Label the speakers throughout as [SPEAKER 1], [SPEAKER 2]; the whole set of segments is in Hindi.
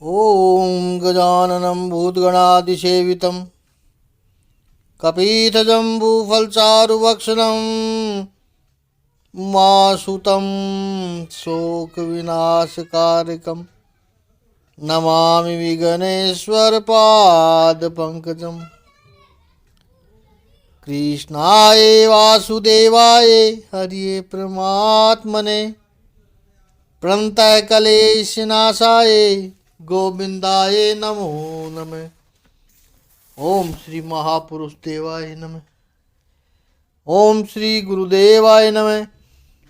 [SPEAKER 1] ॐ गजाननं भूतगणादिसेवितं कपीतजम्बूफलचारुभक्षणं उमासुतं शोकविनाशकारकं नमामि विघ्नेश्वरपादपङ्कजम्। कृष्णाय वासुदेवाय हरिये परमात्मने प्रणतक्लेशनाशाय गोविंदाय नमो नमः। ओम श्री महापुरुष देवाय नमः। ओम श्री गुरुदेवाय नमः।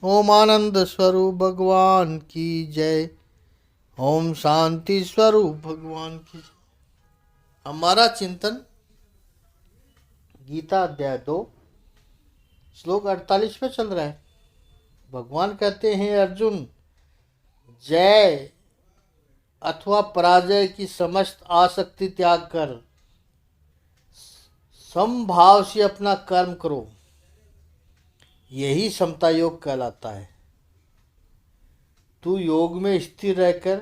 [SPEAKER 1] ओम आनंद स्वरूप भगवान की जय। ओम शांति स्वरूप भगवान की जय। हमारा चिंतन गीता अध्याय 2 श्लोक 48 पे चल रहा है। भगवान कहते हैं, अर्जुन, जय अथवा पराजय की समस्त आसक्ति त्याग कर समभाव से अपना कर्म करो। यही समता योग कहलाता है। तू योग में स्थिर रहकर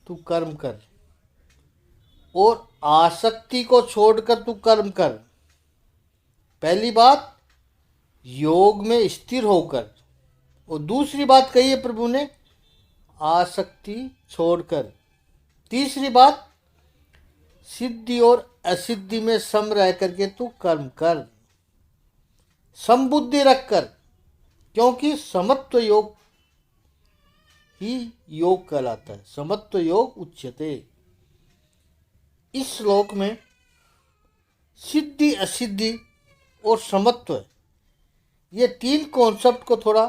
[SPEAKER 1] तू कर्म कर और आसक्ति को छोड़कर तू कर्म कर। पहली बात योग में स्थिर होकर, और दूसरी बात कही है प्रभु ने आसक्ति छोड़कर। तीसरी बात सिद्धि और असिद्धि में सम रह करके तू कर्म कर, समबुद्धि रखकर, क्योंकि समत्व योग ही योग कहलाता है। समत्व योग उच्यते। इस श्लोक में सिद्धि, असिद्धि और समत्व, ये तीन कॉन्सेप्ट को थोड़ा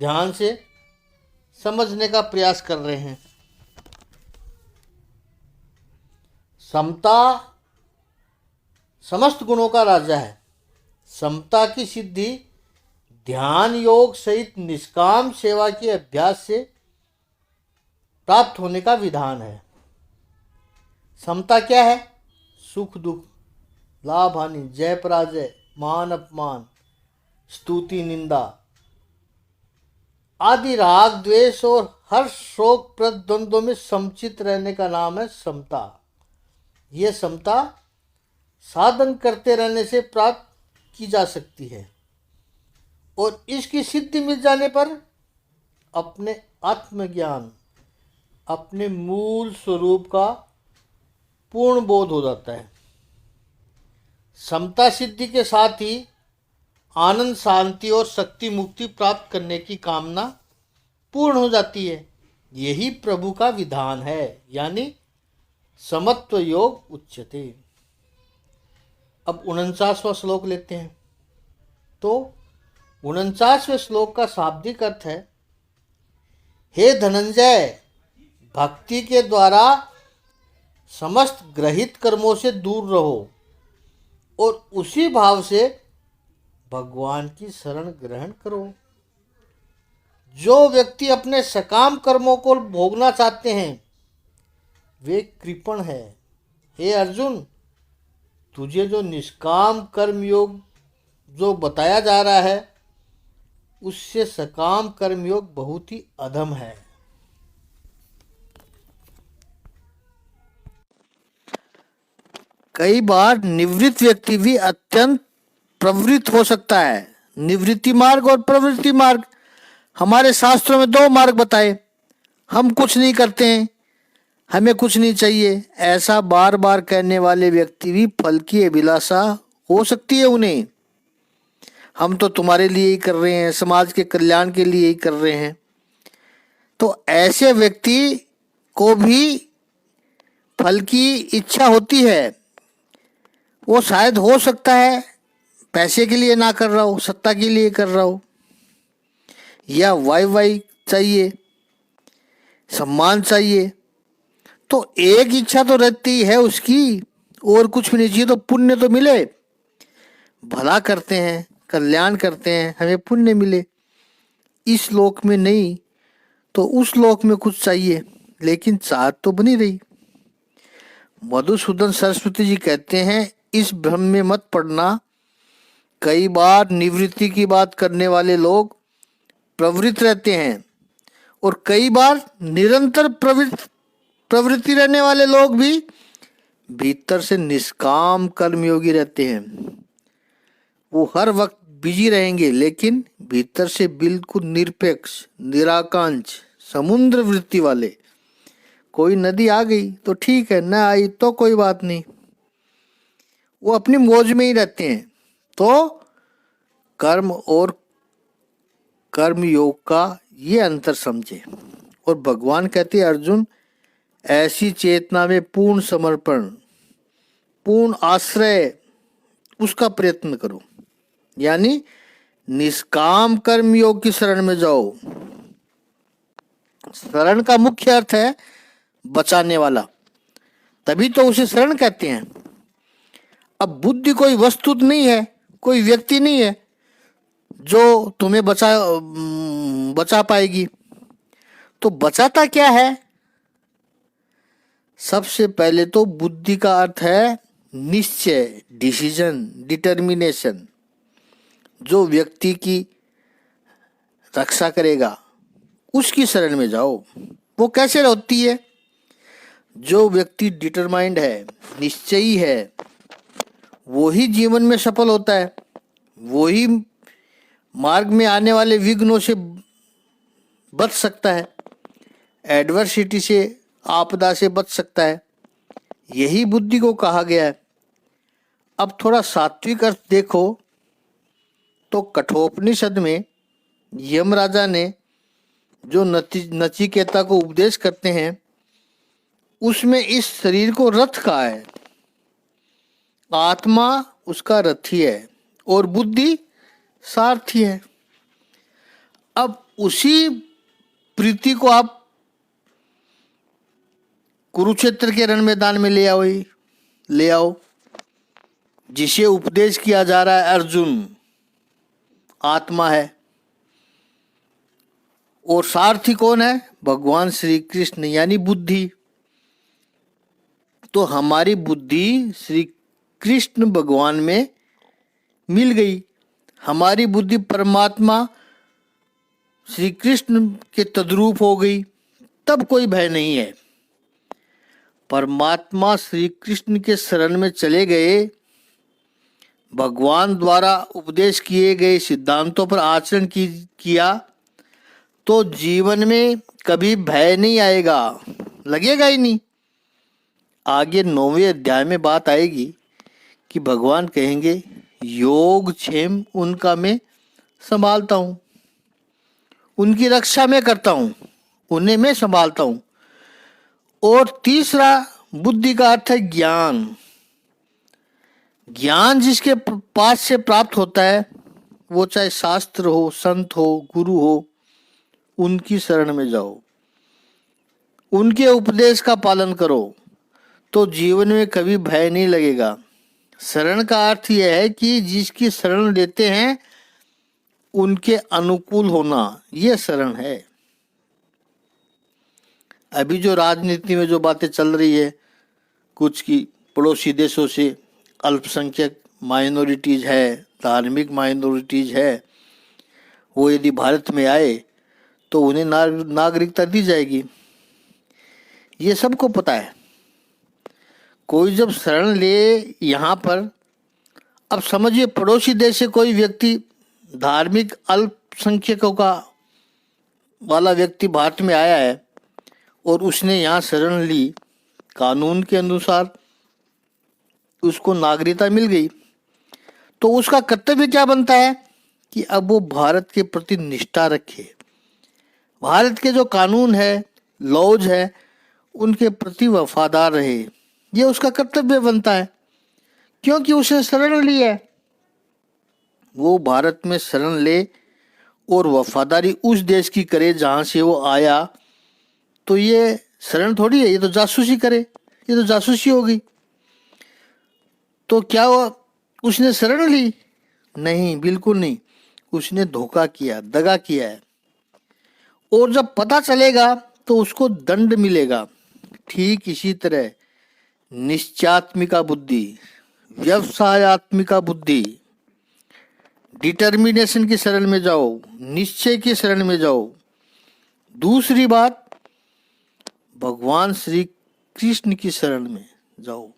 [SPEAKER 1] ध्यान से समझने का प्रयास कर रहे हैं। समता समस्त गुणों का राजा है। समता की सिद्धि ध्यान योग सहित निष्काम सेवा के अभ्यास से प्राप्त होने का विधान है। समता क्या है? सुख दुख, लाभ हानि, जय पराजय, मान अपमान, स्तुति निंदा आदि राग द्वेष और हर शोक प्रद द्वंद्वों में समचित रहने का नाम है समता। यह समता साधन करते रहने से प्राप्त की जा सकती है और इसकी सिद्धि मिल जाने पर अपने आत्मज्ञान, अपने मूल स्वरूप का पूर्ण बोध हो जाता है। समता सिद्धि के साथ ही आनंद, शांति और शक्ति मुक्ति प्राप्त करने की कामना पूर्ण हो जाती है। यही प्रभु का विधान है, यानी समत्व योग उच्यते। अब 49वां श्लोक लेते हैं। तो 49वें श्लोक का शाब्दिक अर्थ है, हे धनंजय, भक्ति के द्वारा समस्त ग्रहित कर्मों से दूर रहो और उसी भाव से भगवान की शरण ग्रहण करो। जो व्यक्ति अपने सकाम कर्मों को भोगना चाहते हैं वे कृपण है। हे अर्जुन, तुझे जो निष्काम कर्म योग जो बताया जा रहा है उससे सकाम कर्म योग बहुत ही अधम है। कई बार निवृत्त व्यक्ति भी अत्यंत प्रवृत्त हो सकता है। निवृत्ति मार्ग और प्रवृत्ति मार्ग, हमारे शास्त्रों में 2 मार्ग बताए। हम कुछ नहीं करते हैं, हमें कुछ नहीं चाहिए, ऐसा बार बार कहने वाले व्यक्ति भी फल की अभिलाषा हो सकती है उन्हें। हम तो तुम्हारे लिए ही कर रहे हैं, समाज के कल्याण के लिए ही कर रहे हैं। तो ऐसे व्यक्ति को भी फल की इच्छा होती है। वो शायद हो सकता है पैसे के लिए ना कर रहा हो, सत्ता के लिए कर रहा हो, या वाई चाहिए, सम्मान चाहिए। तो एक इच्छा तो रहती है उसकी, और कुछ भी नहीं चाहिए, तो पुण्य तो मिले। भला करते हैं, कल्याण करते हैं, हमें पुण्य मिले। इस लोक में नहीं तो उस लोक में कुछ चाहिए, लेकिन चाहत तो बनी रही। मधुसूदन सरस्वती जी कहते हैं, इस भ्रम में मत पड़ना। कई बार निवृत्ति की बात करने वाले लोग प्रवृत्त रहते हैं और कई बार निरंतर प्रवृत्ति रहने वाले लोग भी भीतर से निष्काम कर्मयोगी रहते हैं। वो हर वक्त बिजी रहेंगे, लेकिन भीतर से बिल्कुल निरपेक्ष, निराकांक्ष, समुद्र वृत्ति वाले। कोई नदी आ गई तो ठीक है, न आई तो कोई बात नहीं, वो अपनी मौज में ही रहते हैं। तो कर्म और कर्म योग का ये अंतर समझे। और भगवान कहते हैं, अर्जुन, ऐसी चेतना में पूर्ण समर्पण, पूर्ण आश्रय, उसका प्रयत्न करो। यानी निष्काम कर्म योग की शरण में जाओ। शरण का मुख्य अर्थ है बचाने वाला, तभी तो उसे शरण कहते हैं। अब बुद्धि कोई वस्तु नहीं है, कोई व्यक्ति नहीं है जो तुम्हें बचा पाएगी। तो बचाता क्या है? सबसे पहले तो बुद्धि का अर्थ है निश्चय, डिसीजन, डिटर्मिनेशन। जो व्यक्ति की रक्षा करेगा उसकी शरण में जाओ। वो कैसे होती है? जो व्यक्ति डिटरमाइंड है, निश्चयी है, वो ही जीवन में सफल होता है। वो ही मार्ग में आने वाले विघ्नों से बच सकता है, एडवर्सिटी से, आपदा से बच सकता है। यही बुद्धि को कहा गया है। अब थोड़ा सात्विक अर्थ देखो तो कठोपनिषद में यमराजा ने जो नचिकेता को उपदेश करते हैं, उसमें इस शरीर को रथ कहा है। आत्मा उसका रथी है और बुद्धि सारथी है। अब उसी प्रीति को आप कुरुक्षेत्र के रण मैदान में ले आओ। जिसे उपदेश किया जा रहा है अर्जुन, आत्मा है, और सारथी कौन है? भगवान श्री कृष्ण, यानी बुद्धि। तो हमारी बुद्धि श्री कृष्ण भगवान में मिल गई। हमारी बुद्धि परमात्मा श्री कृष्ण के तद्रूप हो गई, तब कोई भय नहीं है। परमात्मा श्री कृष्ण के शरण में चले गए, भगवान द्वारा उपदेश किए गए सिद्धांतों पर आचरण किया, तो जीवन में कभी भय नहीं आएगा, लगेगा ही नहीं। आगे 9वें अध्याय में बात आएगी कि भगवान कहेंगे, योग क्षेम उनका मैं संभालता हूँ, उनकी रक्षा मैं करता हूँ, उन्हें मैं संभालता हूँ। और तीसरा बुद्धि का अर्थ है ज्ञान। ज्ञान जिसके पास से प्राप्त होता है, वो चाहे शास्त्र हो, संत हो, गुरु हो, उनकी शरण में जाओ, उनके उपदेश का पालन करो, तो जीवन में कभी भय नहीं लगेगा। शरण का अर्थ यह है कि जिसकी शरण लेते हैं उनके अनुकूल होना, यह शरण है। अभी जो राजनीति में जो बातें चल रही है, कुछ की पड़ोसी देशों से अल्पसंख्यक माइनॉरिटीज है, धार्मिक माइनॉरिटीज है, वो यदि भारत में आए तो उन्हें नागरिकता दी जाएगी, ये सबको पता है। कोई जब शरण ले यहाँ पर, अब समझिए पड़ोसी देश से कोई व्यक्ति, धार्मिक अल्पसंख्यकों का वाला व्यक्ति भारत में आया है और उसने यहाँ शरण ली, कानून के अनुसार उसको नागरिकता मिल गई, तो उसका कर्तव्य क्या बनता है कि अब वो भारत के प्रति निष्ठा रखे, भारत के जो कानून है, लॉज है, उनके प्रति वफादार रहे। ये उसका कर्तव्य बनता है, क्योंकि उसे शरण ली है। वो भारत में शरण ले और वफादारी उस देश की करे जहाँ से वो आया, तो ये शरण थोड़ी है, ये तो जासूसी करे, ये तो जासूसी होगी। तो क्या उसने शरण ली? नहीं, बिल्कुल नहीं। उसने धोखा किया, दगा किया है, और जब पता चलेगा तो उसको दंड मिलेगा। ठीक इसी तरह निश्चयात्मिका बुद्धि, व्यवसायत्मिका बुद्धि, डिटर्मिनेशन की शरण में जाओ, निश्चय की शरण में जाओ। दूसरी बात, भगवान श्री कृष्ण की शरण में जाओ।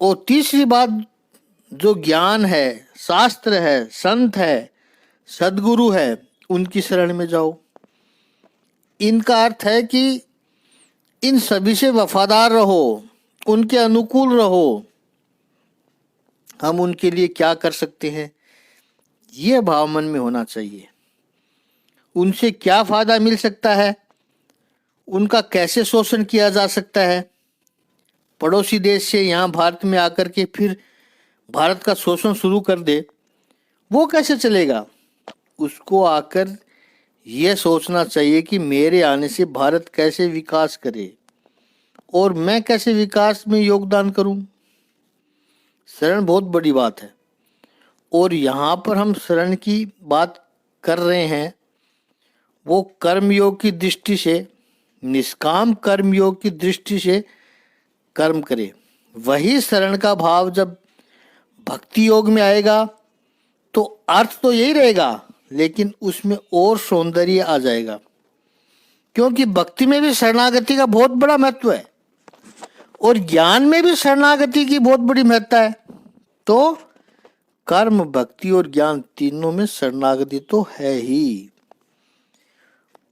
[SPEAKER 1] और तीसरी बात, जो ज्ञान है, शास्त्र है, संत है, सदगुरु है, उनकी शरण में जाओ। इनका अर्थ है कि इन सभी से वफादार रहो, उनके अनुकूल रहो। हम उनके लिए क्या कर सकते हैं, ये भाव मन में होना चाहिए। उनसे क्या फायदा मिल सकता है, उनका कैसे शोषण किया जा सकता है। पड़ोसी देश से यहाँ भारत में आकर के फिर भारत का शोषण शुरू कर दे, वो कैसे चलेगा। उसको आकर यह सोचना चाहिए कि मेरे आने से भारत कैसे विकास करे और मैं कैसे विकास में योगदान करूं। शरण बहुत बड़ी बात है। और यहाँ पर हम शरण की बात कर रहे हैं, वो कर्मयोग की दृष्टि से, निष्काम कर्मयोग की दृष्टि से कर्म करे। वही शरण का भाव जब भक्ति योग में आएगा तो अर्थ तो यही रहेगा, लेकिन उसमें और सौंदर्य आ जाएगा। क्योंकि भक्ति में भी शरणागति का बहुत बड़ा महत्व है और ज्ञान में भी शरणागति की बहुत बड़ी महत्ता है। तो कर्म, भक्ति और ज्ञान तीनों में शरणागति तो है ही।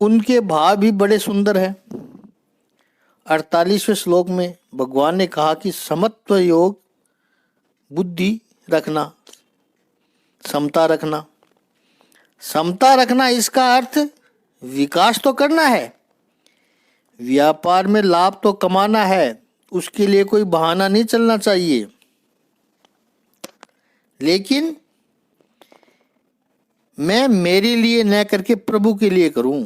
[SPEAKER 1] उनके भाव भी बड़े सुंदर हैं। 48वें श्लोक में भगवान ने कहा कि समत्व योग, बुद्धि रखना, समता रखना। समता रखना, इसका अर्थ विकास तो करना है, व्यापार में लाभ तो कमाना है, उसके लिए कोई बहाना नहीं चलना चाहिए। लेकिन मैं मेरे लिए न करके प्रभु के लिए करूं।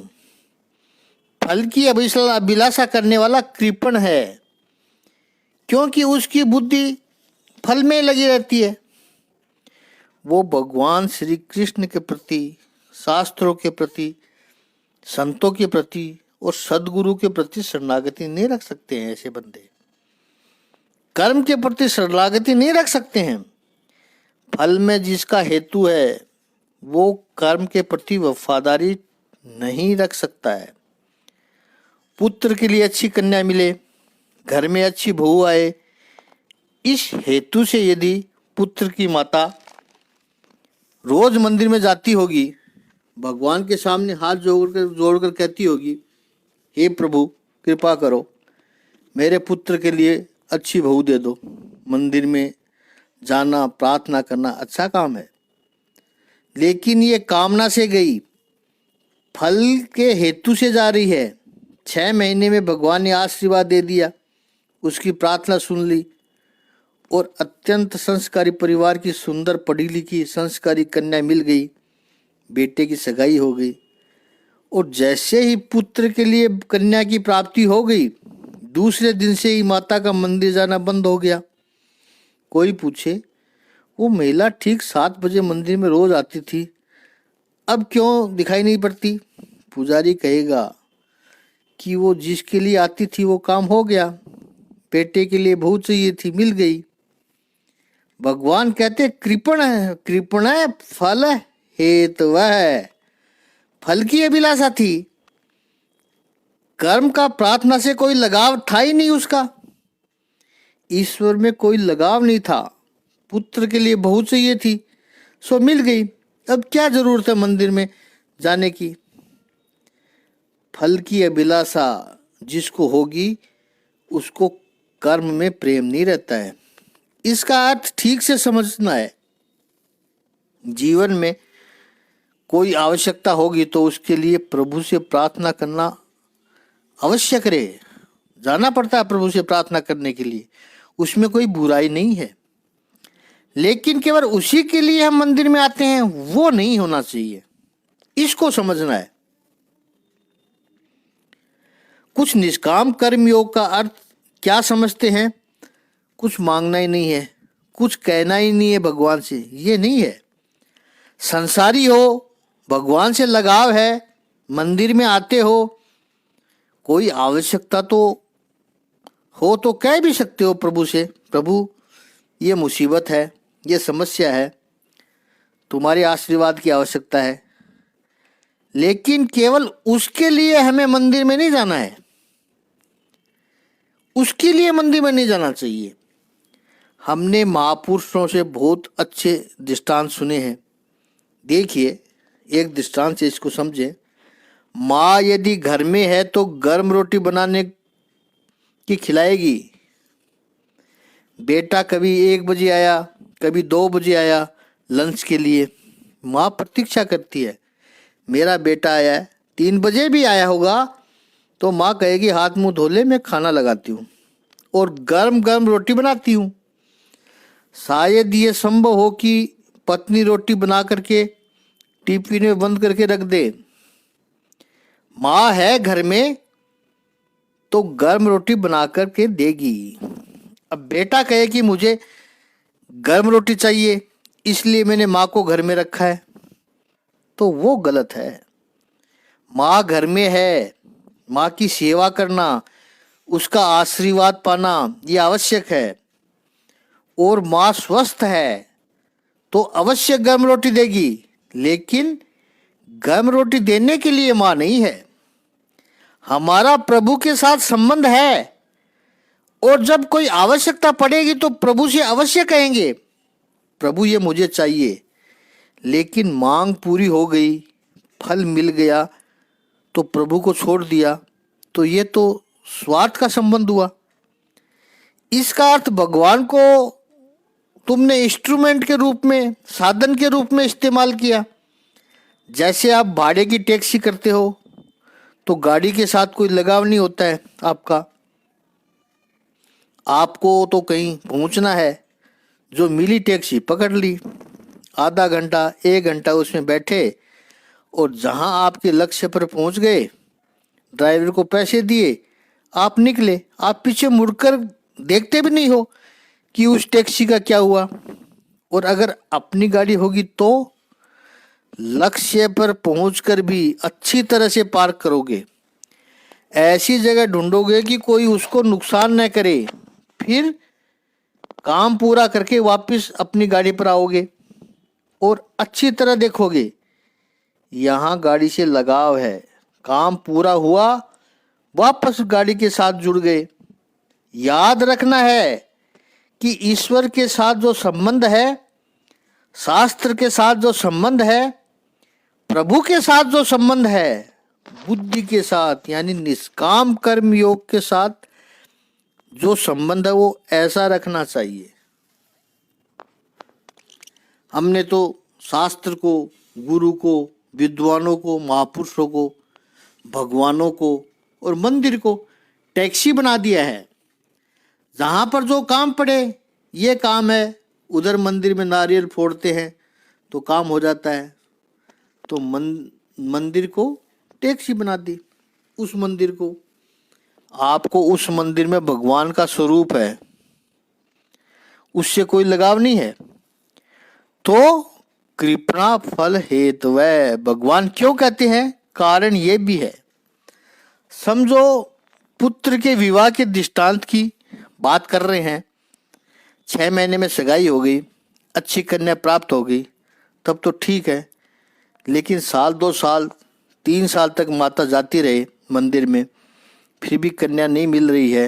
[SPEAKER 1] फल की अभिलाषा करने वाला कृपण है, क्योंकि उसकी बुद्धि फल में लगी रहती है। वो भगवान श्री कृष्ण के प्रति, शास्त्रों के प्रति, संतों के प्रति और सदगुरु के प्रति शरणागति नहीं रख सकते हैं। ऐसे बंदे कर्म के प्रति शरणागति नहीं रख सकते हैं। फल में जिसका हेतु है वो कर्म के प्रति वफादारी नहीं रख सकता है। पुत्र के लिए अच्छी कन्या मिले, घर में अच्छी बहू आए, इस हेतु से यदि पुत्र की माता रोज मंदिर में जाती होगी, भगवान के सामने हाथ जोड़कर कहती होगी, हे प्रभु कृपा करो, मेरे पुत्र के लिए अच्छी बहू दे दो। मंदिर में जाना, प्रार्थना करना अच्छा काम है, लेकिन ये कामना से गई, फल के हेतु से जा रही है। 6 महीने में भगवान ने आशीर्वाद दे दिया, उसकी प्रार्थना सुन ली और अत्यंत संस्कारी परिवार की सुंदर पढ़ी लिखी संस्कारी कन्या मिल गई, बेटे की सगाई हो गई। और जैसे ही पुत्र के लिए कन्या की प्राप्ति हो गई, दूसरे दिन से ही माता का मंदिर जाना बंद हो गया। कोई पूछे, वो महिला ठीक 7 बजे मंदिर में रोज आती थी, अब क्यों दिखाई नहीं पड़ती? पुजारी कहेगा कि वो जिसके लिए आती थी वो काम हो गया, बेटे के लिए बहू चाहिए थी, मिल गई। भगवान कहते कृपण है, कृपण है फल हेतु है। फल की अभिलाषा थी, कर्म का प्रार्थना से कोई लगाव था ही नहीं उसका, ईश्वर में कोई लगाव नहीं था। पुत्र के लिए बहू चाहिए थी, सो मिल गई, अब क्या जरूरत है मंदिर में जाने की। फल की अभिलाषा जिसको होगी उसको कर्म में प्रेम नहीं रहता है। इसका अर्थ ठीक से समझना है। जीवन में कोई आवश्यकता होगी तो उसके लिए प्रभु से प्रार्थना करना अवश्य करे। जाना पड़ता है प्रभु से प्रार्थना करने के लिए, उसमें कोई बुराई नहीं है। लेकिन केवल उसी के लिए हम मंदिर में आते हैं, वो नहीं होना चाहिए। इसको समझना है। कुछ निष्काम कर्म योग का अर्थ क्या समझते हैं? कुछ मांगना ही नहीं है, कुछ कहना ही नहीं है भगवान से, ये नहीं है। संसारी हो, भगवान से लगाव है, मंदिर में आते हो, कोई आवश्यकता तो हो तो कह भी सकते हो प्रभु से, प्रभु ये मुसीबत है, ये समस्या है, तुम्हारे आशीर्वाद की आवश्यकता है। लेकिन केवल उसके लिए हमें मंदिर में नहीं जाना है। उसके लिए मंदिर में नहीं जाना चाहिए। हमने महापुरुषों से बहुत अच्छे दृष्टांत सुने हैं। देखिए, एक दृष्टांत से इसको समझे। माँ यदि घर में है तो गर्म रोटी बनाने की खिलाएगी। बेटा कभी 1 बजे आया, कभी 2 बजे आया लंच के लिए, माँ प्रतीक्षा करती है। मेरा बेटा आया है, 3 बजे भी आया होगा तो माँ कहेगी हाथ मुंह धो ले, मैं खाना लगाती हूँ और गरम गरम रोटी बनाती हूँ। शायद ये संभव हो कि पत्नी रोटी बना करके टिफिन में बंद करके रख दे। माँ है घर में तो गर्म रोटी बना करके देगी। अब बेटा कहे कि मुझे गर्म रोटी चाहिए, इसलिए मैंने माँ को घर में रखा है, तो वो गलत है। माँ घर में है, माँ की सेवा करना, उसका आशीर्वाद पाना ये आवश्यक है। और माँ स्वस्थ है तो अवश्य गर्म रोटी देगी, लेकिन गर्म रोटी देने के लिए माँ नहीं है। हमारा प्रभु के साथ संबंध है और जब कोई आवश्यकता पड़ेगी तो प्रभु से अवश्य कहेंगे प्रभु ये मुझे चाहिए। लेकिन मांग पूरी हो गई, फल मिल गया तो प्रभु को छोड़ दिया, तो ये तो स्वार्थ का संबंध हुआ। इसका अर्थ भगवान को तुमने इंस्ट्रूमेंट के रूप में, साधन के रूप में इस्तेमाल किया। जैसे आप भाड़े की टैक्सी करते हो तो गाड़ी के साथ कोई लगाव नहीं होता है आपका। आपको तो कहीं पहुंचना है, जो मिली टैक्सी पकड़ ली, आधा घंटा 1 घंटा उसमें बैठे और जहां आपके लक्ष्य पर पहुंच गए, ड्राइवर को पैसे दिए, आप निकले। आप पीछे मुड़कर देखते भी नहीं हो कि उस टैक्सी का क्या हुआ। और अगर अपनी गाड़ी होगी तो लक्ष्य पर पहुंचकर भी अच्छी तरह से पार्क करोगे, ऐसी जगह ढूंढोगे कि कोई उसको नुकसान न करे, फिर काम पूरा करके वापस अपनी गाड़ी पर आओगे और अच्छी तरह देखोगे यहाँ गाड़ी से लगाव है, काम पूरा हुआ, वापस गाड़ी के साथ जुड़ गए। याद रखना है कि ईश्वर के साथ जो संबंध है, शास्त्र के साथ जो संबंध है, प्रभु के साथ जो संबंध है, बुद्धि के साथ यानी निष्काम कर्म योग के साथ जो संबंध है वो ऐसा रखना चाहिए। हमने तो शास्त्र को, गुरु को, विद्वानों को, महापुरुषों को, भगवानों को और मंदिर को टैक्सी बना दिया है। जहाँ पर जो काम पड़े, ये काम है, उधर मंदिर में नारियल फोड़ते हैं तो काम हो जाता है, तो मंदिर को टैक्सी बना दी। उस मंदिर को, आपको उस मंदिर में भगवान का स्वरूप है, उससे कोई लगाव नहीं है, तो कृपणा फल हेतवै भगवान क्यों कहते हैं, कारण ये भी है। समझो पुत्र के विवाह के दृष्टांत की बात कर रहे हैं। 6 महीने में सगाई हो गई, अच्छी कन्या प्राप्त हो गई, तब तो ठीक है। लेकिन 1 2 साल 3 साल तक माता जाती रहे मंदिर में, फिर भी कन्या नहीं मिल रही है,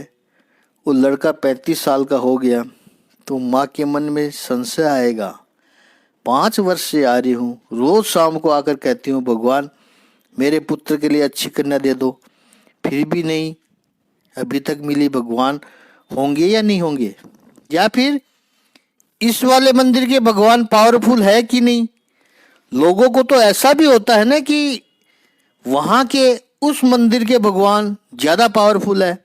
[SPEAKER 1] वो लड़का 35 साल का हो गया, तो माँ के मन में संशय आएगा। 5 वर्ष से आ रही हूँ, रोज शाम को आकर कहती हूँ भगवान मेरे पुत्र के लिए अच्छी कन्या दे दो, फिर भी नहीं अभी तक मिली, भगवान होंगे या नहीं होंगे? या फिर इस वाले मंदिर के भगवान पावरफुल है कि नहीं? लोगों को तो ऐसा भी होता है ना कि वहाँ के उस मंदिर के भगवान ज़्यादा पावरफुल है,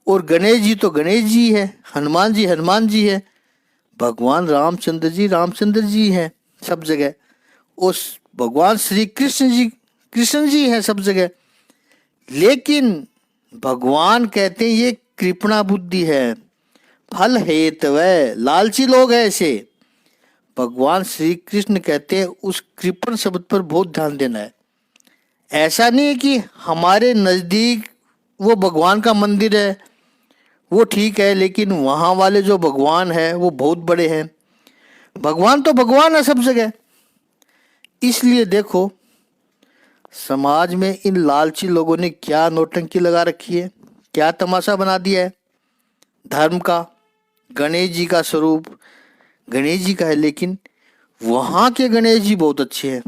[SPEAKER 1] और गणेश जी तो गणेश जी है, हनुमान जी हनुमान जी है, भगवान रामचंद्र जी हैं सब जगह, उस भगवान श्री कृष्ण जी हैं सब जगह। लेकिन भगवान कहते हैं ये कृपणा बुद्धि है, फल हेतवै, लालची लोग हैं ऐसे। भगवान श्री कृष्ण कहते हैं उस कृपण शब्द पर बहुत ध्यान देना है। ऐसा नहीं है कि हमारे नज़दीक वो भगवान का मंदिर है वो ठीक है, लेकिन वहाँ वाले जो भगवान है वो बहुत बड़े हैं। भगवान तो भगवान है सब जगह। इसलिए देखो समाज में इन लालची लोगों ने क्या नौटंकी लगा रखी है, क्या तमाशा बना दिया है। धर्म का, गणेश जी का स्वरूप गणेश जी का है, लेकिन वहां के गणेश जी बहुत अच्छे हैं।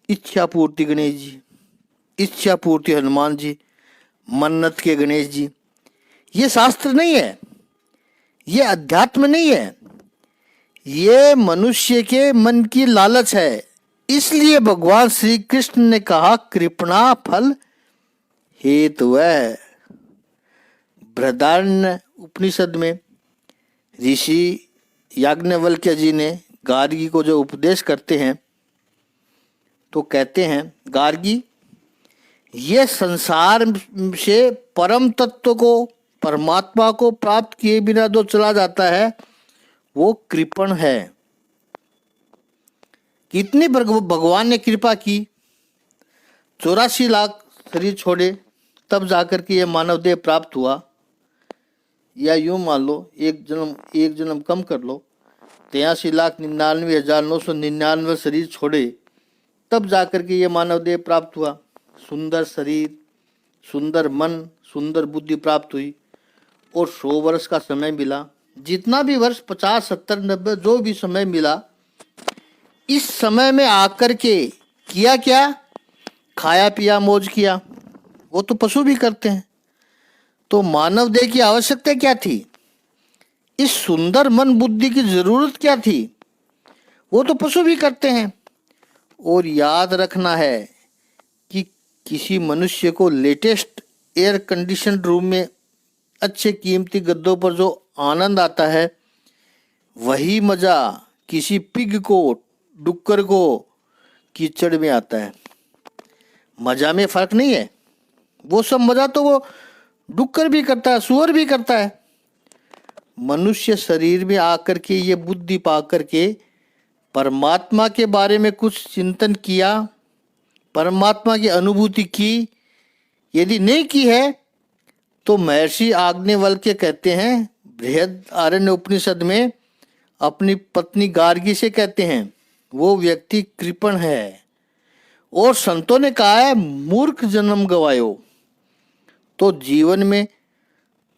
[SPEAKER 1] इच्छा पूर्ति गणेश जी, इच्छा पूर्ति हनुमान जी, मन्नत के गणेश जी। ये शास्त्र नहीं है, ये अध्यात्म नहीं है, ये मनुष्य के मन की लालच है। इसलिए भगवान श्री कृष्ण ने कहा कृपणा फल हेतु है। बृहदारण्य उपनिषद में ऋषि याज्ञवल्क्य जी ने गार्गी को जो उपदेश करते हैं तो कहते हैं, गार्गी ये संसार से परम तत्व को, परमात्मा को प्राप्त किए बिना जो चला जाता है वो कृपण है। कितनी भगवान ने कृपा की, 84 लाख शरीर छोड़े तब जाकर के ये मानव देह प्राप्त हुआ। या यूं मान लो एक जन्म कम कर लो, 83,99,999 शरीर छोड़े तब जाकर के ये मानव देह प्राप्त हुआ। सुंदर शरीर, सुंदर मन, सुंदर बुद्धि प्राप्त हुई और 100 वर्ष का समय मिला। जितना भी वर्ष 50, 70, 90 जो भी समय मिला, इस समय में आकर के किया क्या? खाया पिया मौज किया। वो तो पशु भी करते हैं। तो मानव देह की आवश्यकता क्या थी? इस सुंदर मन बुद्धि की जरूरत क्या थी? वो तो पशु भी करते हैं। और याद रखना है कि किसी मनुष्य को लेटेस्ट एयर कंडीशन रूम में अच्छे कीमती गद्दों पर जो आनंद आता है, वही मजा किसी पिग को, डुक्कर को कीचड़ में आता है। मजा में फर्क नहीं है। वो सब मजा तो वो डुक्कर भी करता है, सुअर भी करता है। मनुष्य शरीर में आकर के ये बुद्धि पा करके परमात्मा के बारे में कुछ चिंतन किया, परमात्मा की अनुभूति की। यदि नहीं की है तो महर्षि याज्ञवल्क्य कहते हैं, बृहदारण्य उपनिषद में अपनी पत्नी गार्गी से कहते हैं, वो व्यक्ति कृपण है। और संतों ने कहा है मूर्ख जन्म गवायो। तो जीवन में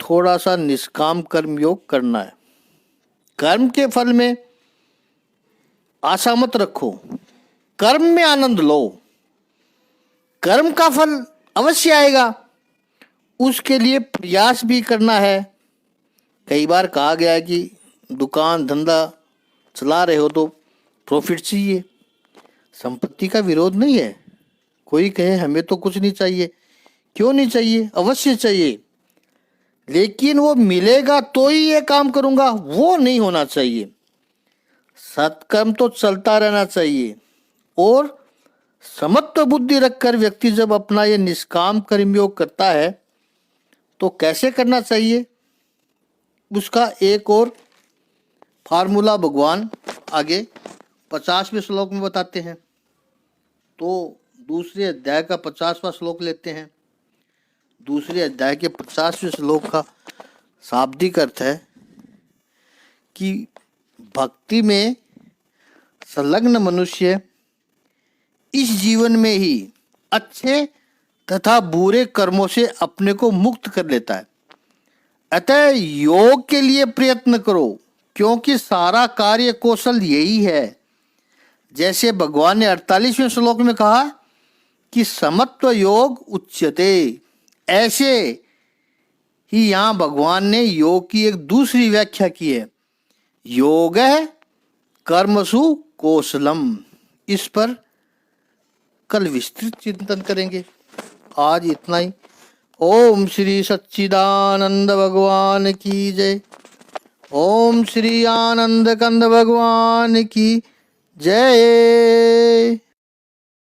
[SPEAKER 1] थोड़ा सा निष्काम कर्म योग करना है। कर्म के फल में आशा मत रखो, कर्म में आनंद लो। कर्म का फल अवश्य आएगा, उसके लिए प्रयास भी करना है। कई बार कहा गया है कि दुकान धंधा चला रहे हो तो प्रॉफिट चाहिए। संपत्ति का विरोध नहीं है। कोई कहे हमें तो कुछ नहीं चाहिए, क्यों नहीं चाहिए? अवश्य चाहिए, लेकिन वो मिलेगा तो ही ये काम करूंगा, वो नहीं होना चाहिए। सत्कर्म तो चलता रहना चाहिए। और समत्व बुद्धि रखकर व्यक्ति जब अपना ये निष्काम कर्मयोग करता है तो कैसे करना चाहिए, उसका एक और फार्मूला भगवान आगे 50वें श्लोक में बताते हैं। तो दूसरे अध्याय का 50वां श्लोक लेते हैं। दूसरे अध्याय के 50वें श्लोक का शाब्दिक अर्थ है कि भक्ति में संलग्न मनुष्य इस जीवन में ही अच्छे तथा बुरे कर्मों से अपने को मुक्त कर लेता है। अतः योग के लिए प्रयत्न करो, क्योंकि सारा कार्य कौशल यही है। जैसे भगवान ने 48वें श्लोक में कहा कि समत्व योग उच्यते, ऐसे ही यहाँ भगवान ने योग की एक दूसरी व्याख्या की है, योग है कर्मसु कौशलम। इस पर कल विस्तृत चिंतन करेंगे। आज इतना ही। ओम श्री सच्चिदानंद भगवान की जय। ओम श्री आनंद कंद भगवान की जय।